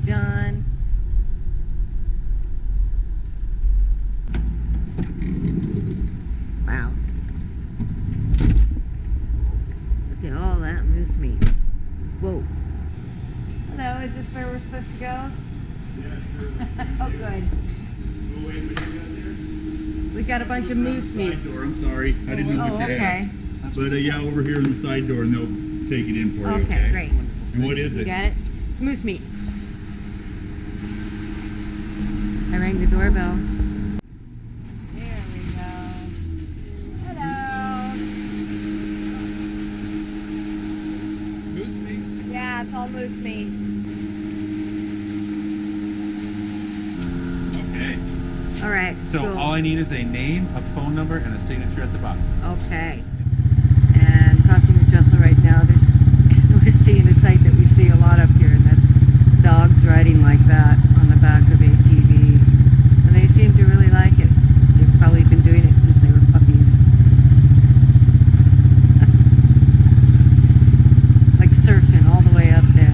John. Wow. Look at all that moose meat. Whoa. Hello, is this where we're supposed to go? Yeah, sure. Oh, good. Oh, wait, what you got there? We got a bunch of moose meat. Side door, I'm sorry. I didn't know what you okay. had. But yeah, over here in the side door, and they'll take it in for you, okay? Great. And what is You it? got it? It's moose meat. I rang the doorbell. There we go. Hello. Moose meat? Yeah, it's all moose meat. Okay. All right. So cool. all I need is a name, a phone number, and a signature at the bottom. Okay. And crossing the trestle right now, we're seeing a sight that we see a lot up here, and that's dogs riding like that on the back of ATVs. And they seem to really like it. They've probably been doing it since they were puppies. Like surfing all the way up there.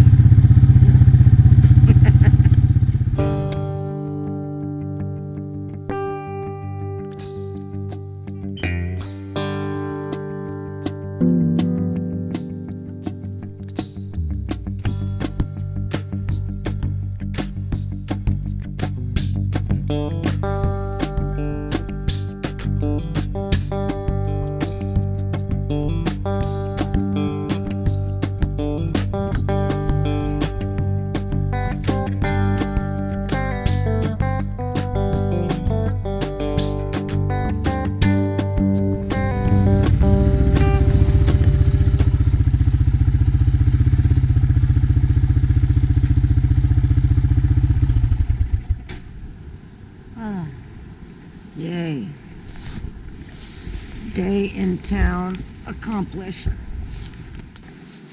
Yay. Day in town accomplished.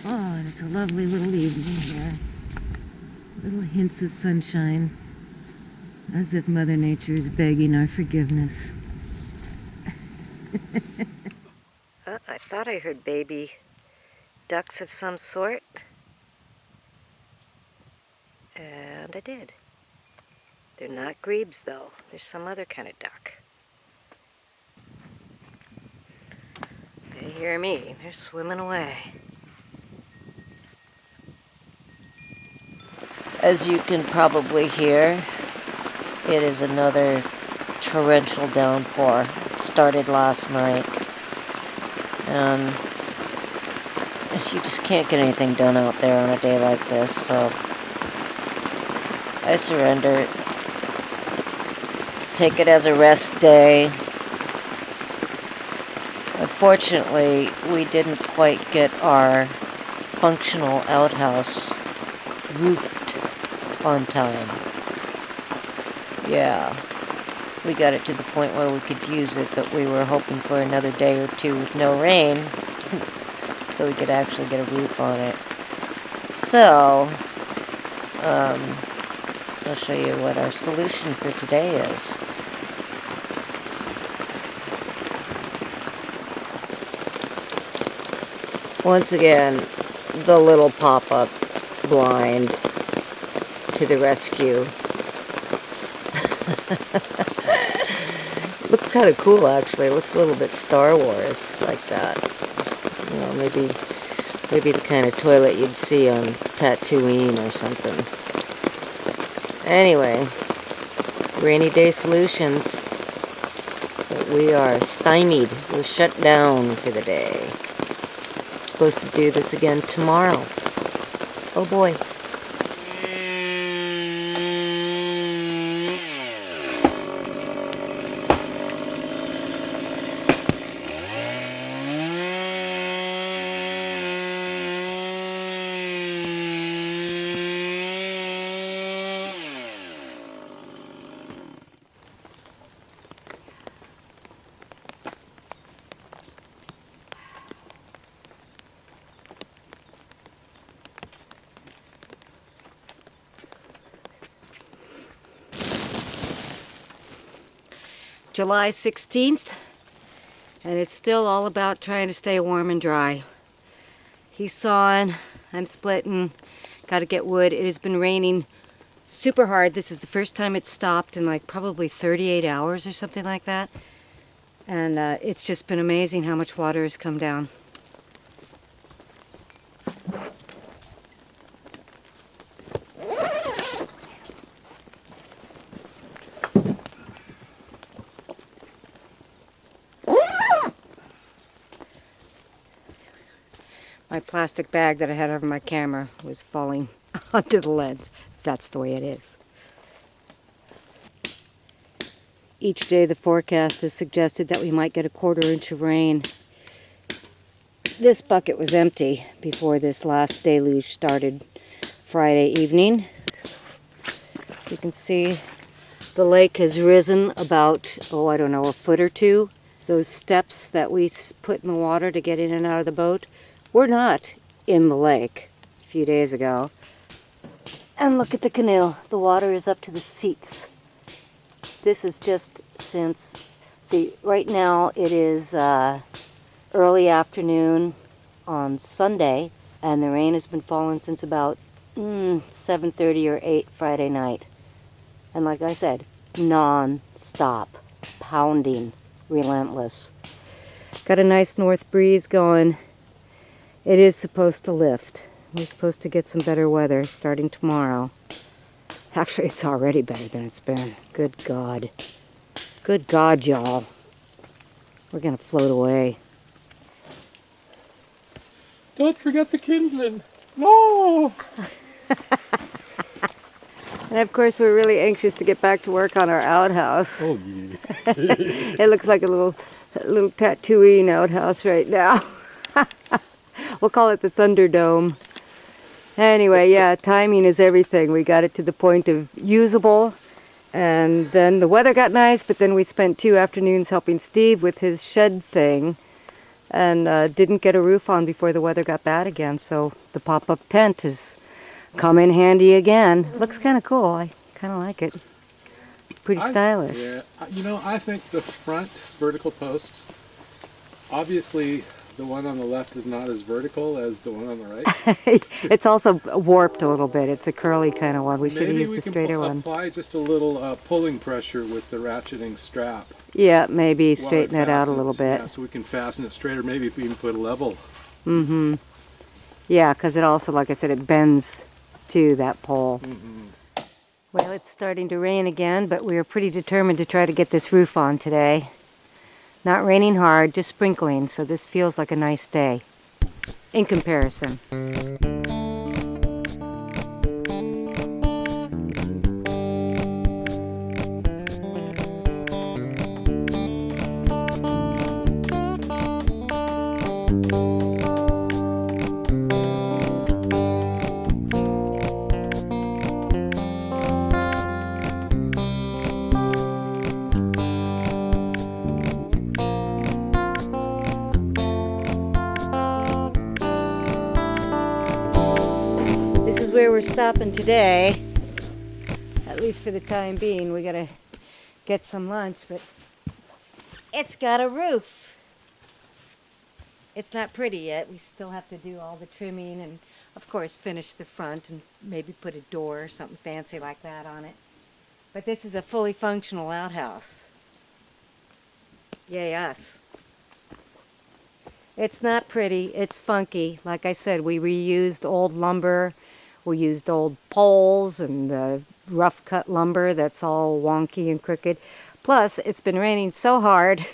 Oh, and it's a lovely little evening here. Little hints of sunshine. As if Mother Nature is begging our forgiveness. I thought I heard baby ducks of some sort. And I did. They're not grebes, though. They're some other kind of duck. They hear me. They're swimming away. As you can probably hear, it is another torrential downpour. It started last night. And you just can't get anything done out there on a day like this, so I surrender. Take it as a rest day. Unfortunately, we didn't quite get our functional outhouse roofed on time. Yeah, we got it to the point where we could use it, but we were hoping for another day or two with no rain so we could actually get a roof on it. So, I'll show you what our solution for today is. Once again, the little pop-up blind to the rescue. Looks kind of cool, actually. It looks a little bit Star Wars like that. You know, maybe the kind of toilet you'd see on Tatooine or something. Anyway, rainy day solutions. But we are stymied. We're shut down for the day. Supposed to do this again tomorrow. Oh boy. July 16th, and it's still all about trying to stay warm and dry. He's sawing, I'm splitting, gotta get wood. It has been raining super hard. This is the first time it's stopped in like probably 38 hours or something like that. And it's just been amazing how much water has come down. My plastic bag that I had over my camera was falling onto the lens. That's the way it is. Each day the forecast has suggested that we might get a 1/4 inch of rain. This bucket was empty before this last deluge started Friday evening. You can see the lake has risen about, oh, I don't know, a foot or two. Those steps that we put in the water to get in and out of the boat were not in the lake a few days ago. And look at the canoe. The water is up to the seats. This is just since, see, right now it is early afternoon on Sunday, and the rain has been falling since about 7:30 or 8 Friday night. And like I said, non-stop, pounding, relentless. Got a nice north breeze going. It is supposed to lift. We're supposed to get some better weather starting tomorrow. Actually, it's already better than it's been. Good God. Good God, y'all. We're gonna float away. Don't forget the kindling. No! And of course, we're really anxious to get back to work on our outhouse. Oh, yeah. It looks like a little Tatooine outhouse right now. We'll call it the Thunderdome. Anyway, yeah, timing is everything. We got it to the point of usable, and then the weather got nice, but then we spent 2 afternoons helping Steve with his shed thing, and didn't get a roof on before the weather got bad again, so the pop-up tent has come in handy again. Looks kind of cool. I kind of like it. Pretty stylish. Yeah, you know, I think the front vertical posts, obviously the one on the left is not as vertical as the one on the right. It's also warped a little bit. It's a curly kind of one. We should have used the straighter one. Maybe we can apply just a little pulling pressure with the ratcheting strap. Yeah, maybe straighten it out a little bit. Yeah, so we can fasten it straighter. Maybe if we even put a level. Mm-hmm. Yeah, because it also, like I said, it bends to that pole. Mm-hmm. Well, it's starting to rain again, but we are pretty determined to try to get this roof on today. Not raining hard, just sprinkling, so this feels like a nice day in comparison. Where we're stopping today, at least for the time being. We gotta get some lunch, but it's got a roof. It's not pretty yet. We still have to do all the trimming and of course finish the front and maybe put a door or something fancy like that on it. But this is a fully functional outhouse. Yay us. It's not pretty, it's funky. Like I said, we reused old lumber. We used old poles and rough cut lumber that's all wonky and crooked. Plus, it's been raining so hard,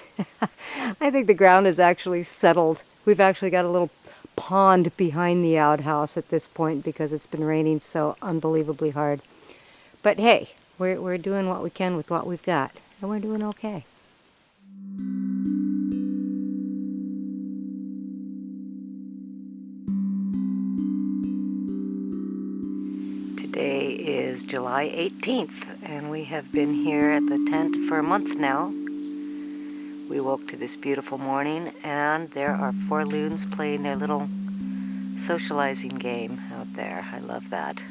I think the ground is actually settled. We've actually got a little pond behind the outhouse at this point because it's been raining so unbelievably hard. But hey, we're doing what we can with what we've got, and we're doing okay. Today is July 18th, and we have been here at the tent for a month now. We woke to this beautiful morning, and there are 4 loons playing their little socializing game out there. I love that.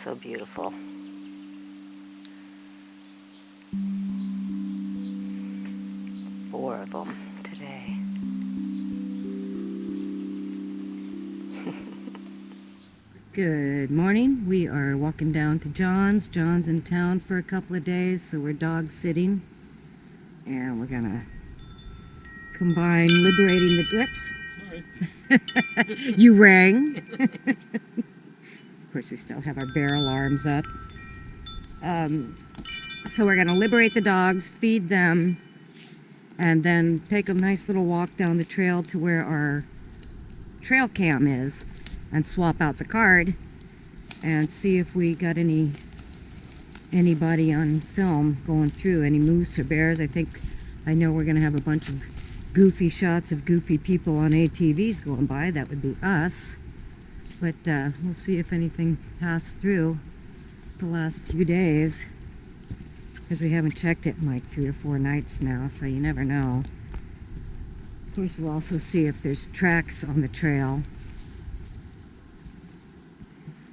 So beautiful. Four of them today. Good morning. We are walking down to John's. John's in town for a couple of days, so we're dog sitting. And we're gonna combine liberating the grips. Sorry. You rang. Of course, we still have our bear alarms up. So we're gonna liberate the dogs, feed them, and then take a nice little walk down the trail to where our trail cam is and swap out the card and see if we got anybody on film going through, any moose or bears. I know we're gonna have a bunch of goofy shots of goofy people on ATVs going by. That would be us. But we'll see if anything passed through the last few days, because we haven't checked it in like 3 or 4 nights now, so you never know. Of course, we'll also see if there's tracks on the trail.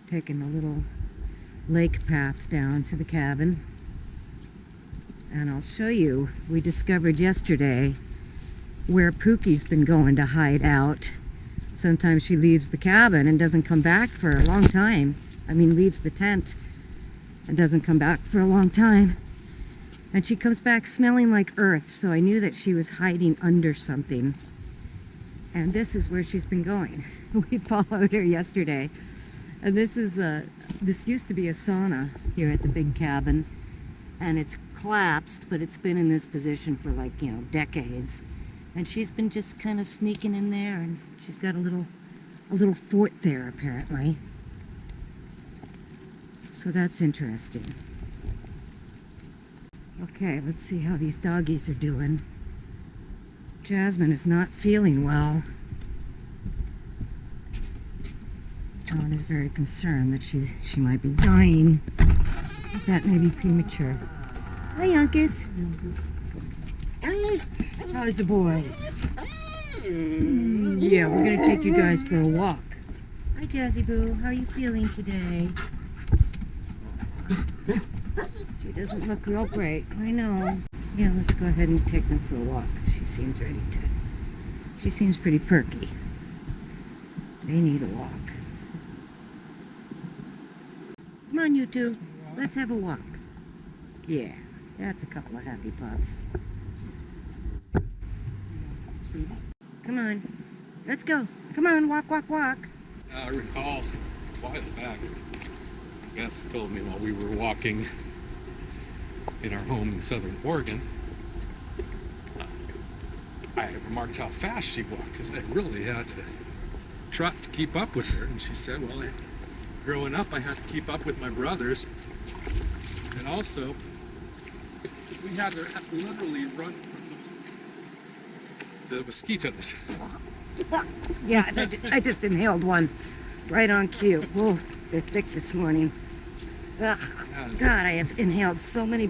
Taking a little lake path down to the cabin. And I'll show you, we discovered yesterday where Pooki's been going to hide out. Sometimes she leaves the cabin and doesn't come back for a long time. Leaves the tent and doesn't come back for a long time. And she comes back smelling like earth, so I knew that she was hiding under something. And this is where she's been going. We followed her yesterday. And this used to be a sauna here at the big cabin. And it's collapsed, but it's been in this position for decades. And she's been just kind of sneaking in there, and she's got a little fort there apparently. So that's interesting. Okay, let's see how these doggies are doing. Jasmine is not feeling well. John is very concerned that she might be dying. That may be premature. Hi, Uncas. How's the boy? Yeah, we're gonna take you guys for a walk. Hi, Jazzy Boo. How are you feeling today? She doesn't look real great. I know. Yeah, let's go ahead and take them for a walk. She seems pretty perky. They need a walk. Come on, you two. Let's have a walk. Yeah, that's a couple of happy pups. Come on. Let's go. Come on, walk, walk, walk. I recall a while back, Beth told me while we were walking in our home in Southern Oregon, I remarked how fast she walked, because I really had to trot to keep up with her. And she said, well, growing up I had to keep up with my brothers, and also we had to literally run from the mosquitoes. Yeah, I just inhaled one right on cue. Whoa, they're thick this morning. Ugh, God, I have inhaled so many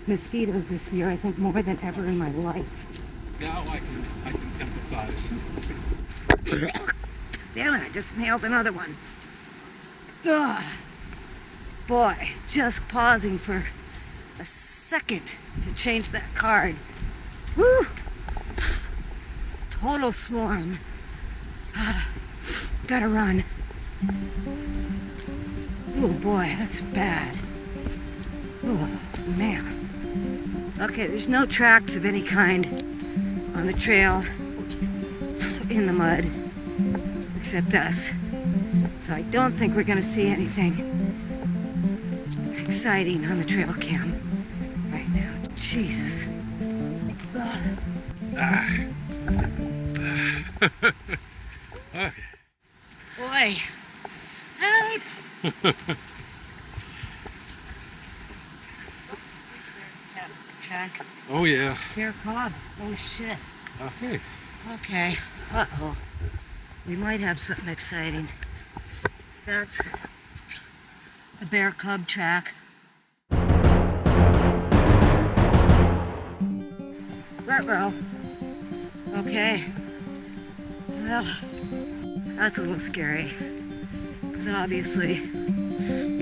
mosquitoes this year, I think more than ever in my life. Now I can empathize. Damn it, I just inhaled another one. Ugh. Boy, just pausing for a second to change that card. Woo! Total swarm. Gotta run. Oh boy, that's bad. Oh man. Okay, there's no tracks of any kind on the trail in the mud except us. So I don't think we're gonna see anything exciting on the trail cam right now. Jesus. Okay. Boy. Help! Jack. Oh yeah. Bear cob. Oh shit. Okay. Okay. Uh-oh. We might have something exciting. That's a bear cub track. Uh-oh. Okay. Well, that's a little scary. Because obviously,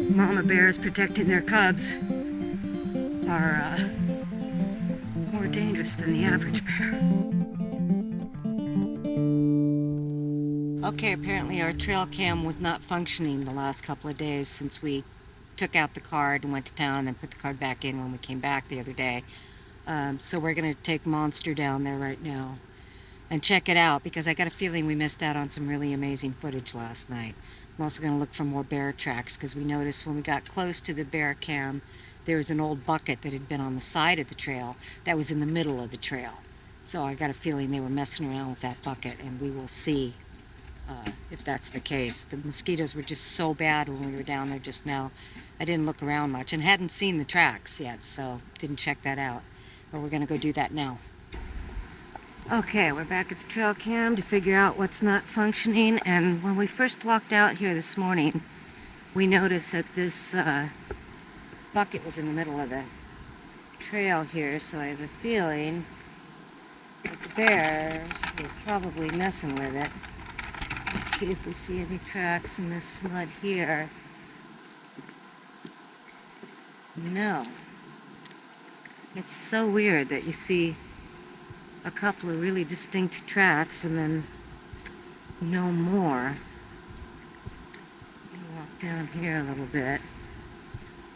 mama bears protecting their cubs are more dangerous than the average bear. Okay, apparently our trail cam was not functioning the last couple of days since we took out the card and went to town and then put the card back in when we came back the other day. So we're going to take Monster down there right now and check it out because I got a feeling we missed out on some really amazing footage last night. I'm also going to look for more bear tracks because we noticed when we got close to the bear cam there was an old bucket that had been on the side of the trail that was in the middle of the trail. So I got a feeling they were messing around with that bucket, and we will see if that's the case. The mosquitoes were just so bad when we were down there just now. I didn't look around much and hadn't seen the tracks yet, so didn't check that out. But we're going to go do that now. Okay, we're back at the trail cam to figure out what's not functioning, and when we first walked out here this morning, we noticed that this bucket was in the middle of the trail here, so I have a feeling that the bears were probably messing with it. Let's see if we see any tracks in this mud here. No. It's so weird that you see a couple of really distinct tracks and then no more. Walk down here a little bit.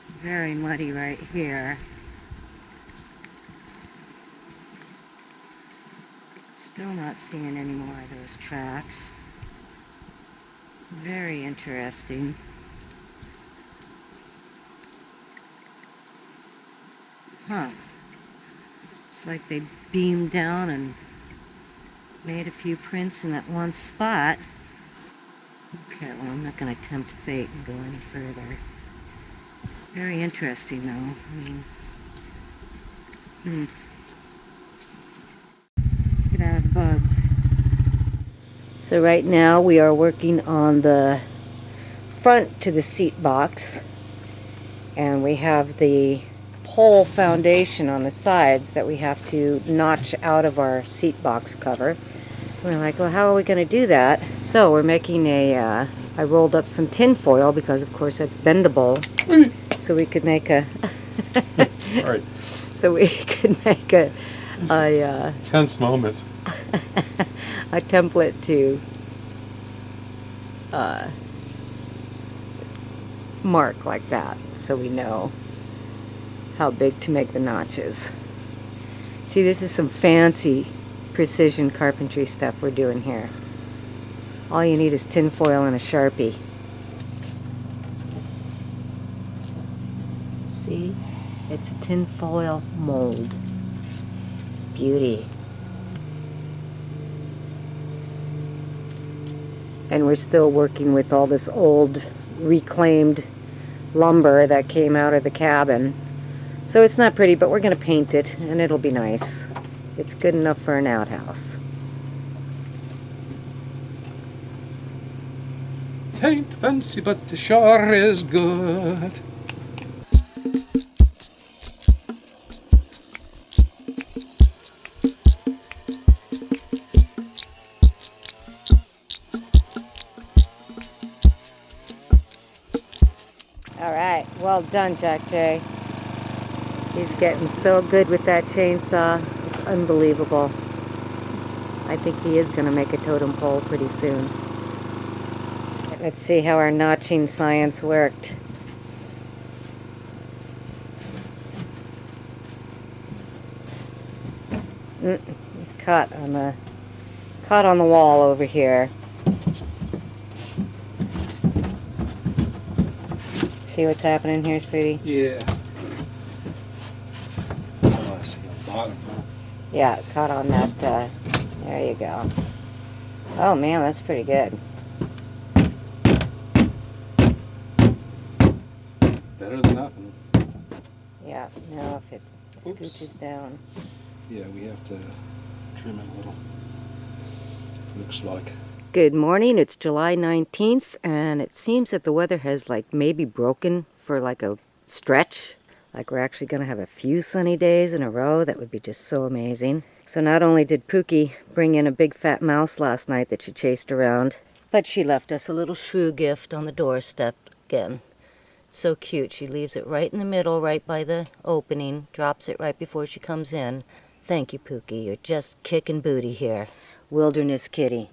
Very muddy right here. Still not seeing any more of those tracks. Very interesting. Huh. It's like they beamed down and made a few prints in that one spot. Okay, well, I'm not going to tempt fate and go any further. Very interesting, though. I mean, let's get out of the bugs. So right now we are working on the front to the seat box, and we have the pole foundation on the sides that we have to notch out of our seat box cover. We're like, well, how are we going to do that? So we're making a, I rolled up some tin foil because of course that's bendable, so we could make a Sorry. So we could make a Tense moment. a template to mark like that, so we know how big to make the notches. See, this is some fancy precision carpentry stuff we're doing here. All you need is tin foil and a Sharpie. See? It's a tin foil mold. Beauty. And we're still working with all this old reclaimed lumber that came out of the cabin. So it's not pretty, but we're going to paint it and it'll be nice. It's good enough for an outhouse. Tain't fancy, but the sure is good. Alright, well done, Jack J. He's getting so good with that chainsaw. It's unbelievable. I think he is going to make a totem pole pretty soon. Let's see how our notching science worked. Caught on the wall over here. See what's happening here, sweetie? Yeah. Oh, I see the bottom. Yeah, caught on that, there you go. Oh man, that's pretty good. Better than nothing. Yeah, now if it scooches down. Yeah, we have to trim it a little. Looks like. Good morning, it's July 19th, and it seems that the weather has like maybe broken for like a stretch. Like we're actually going to have a few sunny days in a row. That would be just so amazing. So not only did Pooki bring in a big fat mouse last night that she chased around, but she left us a little shrew gift on the doorstep again. So cute. She leaves it right in the middle, right by the opening, drops it right before she comes in. Thank you, Pooki. You're just kicking booty here. Wilderness kitty.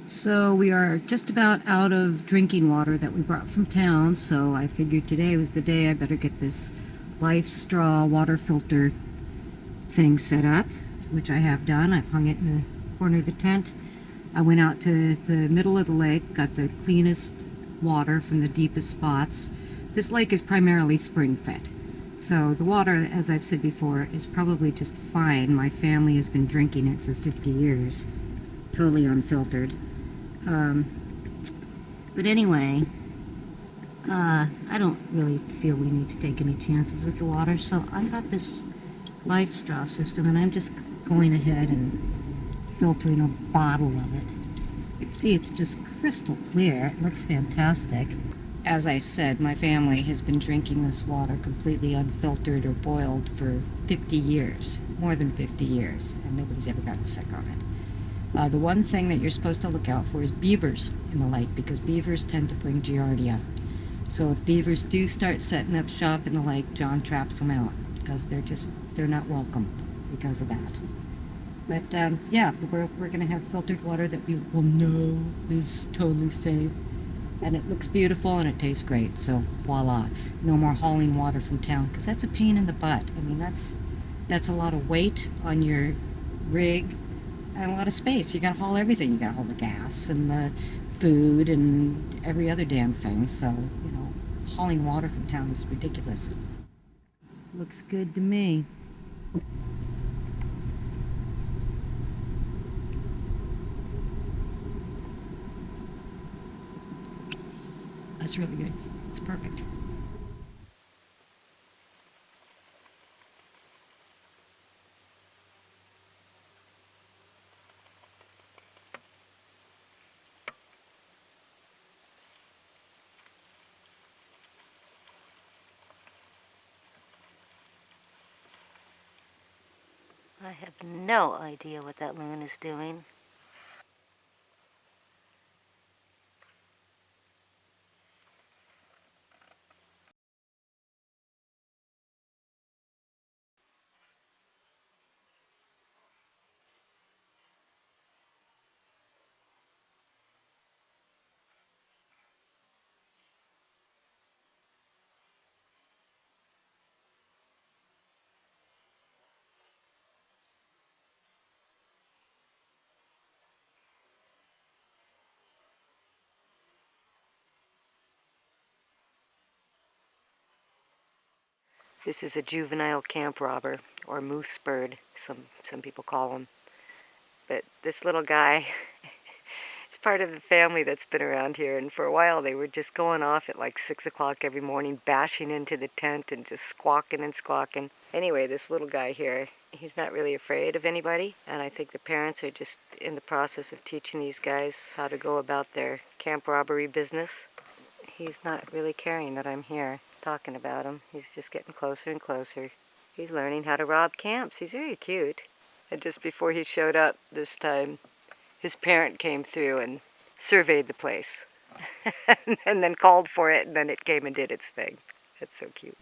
So we are just about out of drinking water that we brought from town, so I figured today was the day I better get this Life Straw water filter thing set up, which I have done. I've hung it in the corner of the tent. I went out to the middle of the lake, got the cleanest water from the deepest spots. This lake is primarily spring fed. So the water, as I've said before, is probably just fine. My family has been drinking it for 50 years, totally unfiltered. But anyway, I don't really feel we need to take any chances with the water, so I got this Life Straw system, and I'm just going ahead and filtering a bottle of it. You can see it's just crystal clear. It looks fantastic. As I said, my family has been drinking this water completely unfiltered or boiled for 50 years, more than 50 years, and nobody's ever gotten sick on it. The one thing that you're supposed to look out for is beavers in the lake, because beavers tend to bring giardia. So if beavers do start setting up shop in the lake, John traps them out, because they're not welcome because of that. But yeah, we're going to have filtered water that we will know is totally safe. And it looks beautiful and it tastes great. So voila, no more hauling water from town, because that's a pain in the butt. I mean, that's a lot of weight on your rig and a lot of space. You got to haul everything. You got to haul the gas and the food and every other damn thing. So, you know, hauling water from town is ridiculous. Looks good to me. That's really good. It's perfect. I have no idea what that loon is doing. This is a juvenile camp robber, or moose bird, some people call him. But this little guy, it's part of the family that's been around here, and for a while they were just going off at like 6 o'clock every morning, bashing into the tent and just squawking and squawking. Anyway, this little guy here, he's not really afraid of anybody, and I think the parents are just in the process of teaching these guys how to go about their camp robbery business. He's not really caring that I'm here talking about him. He's just getting closer and closer. He's learning how to rob camps. He's very cute. And just before he showed up this time, his parent came through and surveyed the place. And then called for it, and then it came and did its thing. That's so cute.